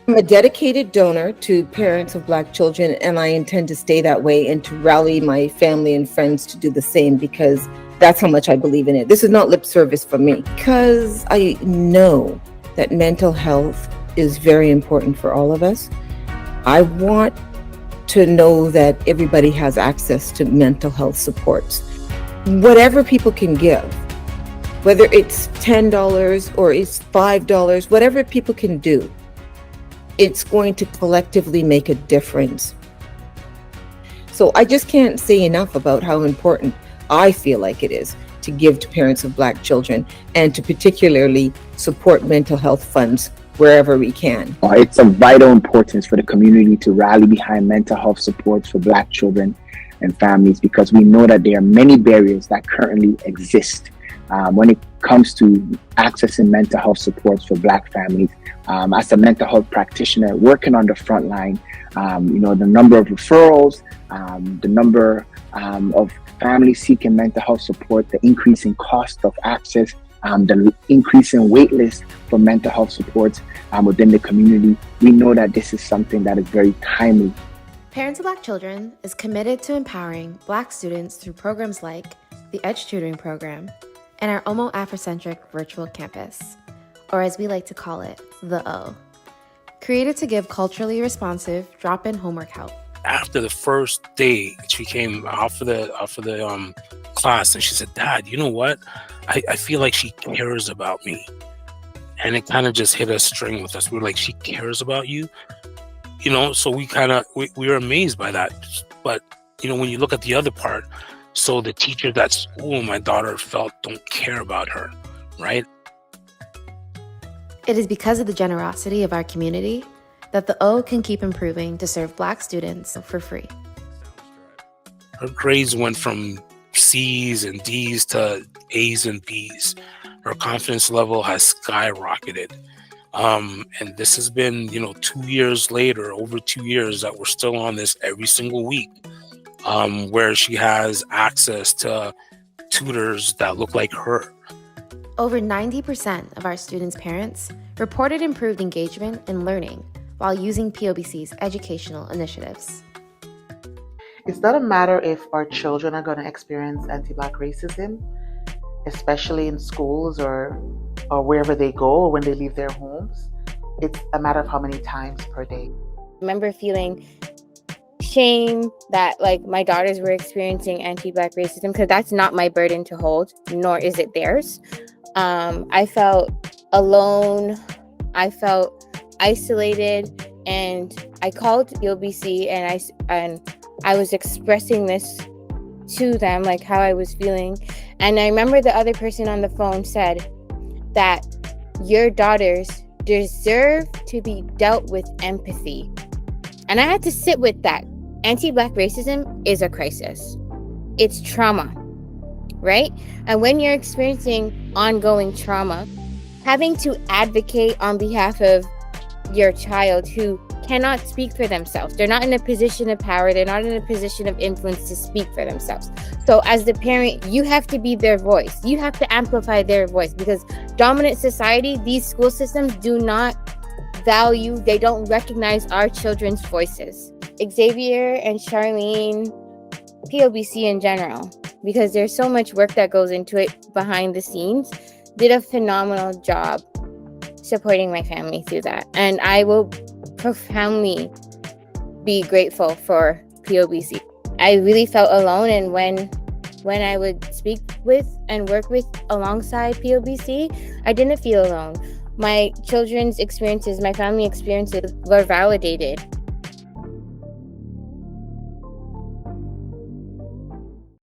I'm a dedicated donor to parents of Black children, and I intend to stay that way and to rally my family and friends to do the same because that's how much I believe in it. This is not lip service for me because I know that mental health is very important for all of us. I want to know that everybody has access to mental health supports. Whatever people can give, whether it's $10 or it's $5, whatever people can do, it's going to collectively make a difference. So I just can't say enough about how important I feel like it is to give to parents of Black children and to particularly support mental health funds wherever we can. It's of vital importance for the community to rally behind mental health supports for Black children and families because we know that there are many barriers that currently exist when it comes to accessing mental health supports for Black families. As a mental health practitioner working on the front line, the number of referrals, the number of families seeking mental health support, the increasing cost of access, the increasing wait list for mental health supports within the community, we know that this is something that is very timely. Parents of Black Children is committed to empowering Black students through programs like the Edge Tutoring Program and our Omo Afrocentric Virtual Campus, or as we like to call it, the O, created to give culturally responsive drop-in homework help. After the first day, she came off of the class and she said, "Dad, you know what? I feel like she cares about me." And it kind of just hit a string with us. We were like, she cares about you? So we were amazed by that. But, when you look at the other part, so the teachers at school my daughter felt don't care about her, right? It is because of the generosity of our community that the O can keep improving to serve Black students for free. Her grades went from C's and D's to A's and B's. Her confidence level has skyrocketed. And this has been, 2 years later, over 2 years that we're still on this every single week, where she has access to tutors that look like her. Over 90% of our students' parents reported improved engagement and learning while using PoBC's educational initiatives. It's not a matter if our children are going to experience anti-Black racism, especially in schools or wherever they go or when they leave their homes. It's a matter of how many times per day. I remember feeling shame that my daughters were experiencing anti-Black racism because that's not my burden to hold, nor is it theirs. I felt alone. I felt isolated, and I called PoBC and I was expressing this to them, how I was feeling. And I remember the other person on the phone said that your daughters deserve to be dealt with empathy. And I had to sit with that. Anti-Black racism is a crisis. It's trauma, right? And when you're experiencing ongoing trauma, having to advocate on behalf of your child who cannot speak for themselves. They're not in a position of power. They're not in a position of influence to speak for themselves. So as the parent, you have to be their voice. You have to amplify their voice because dominant society, these school systems do not value, they don't recognize our children's voices. Xavier and Charlene, PoBC in general, because there's so much work that goes into it behind the scenes, did a phenomenal job supporting my family through that. And I will profoundly be grateful for PoBC. I really felt alone, and when I would speak with and work with alongside PoBC, I didn't feel alone. My children's experiences, my family experiences were validated.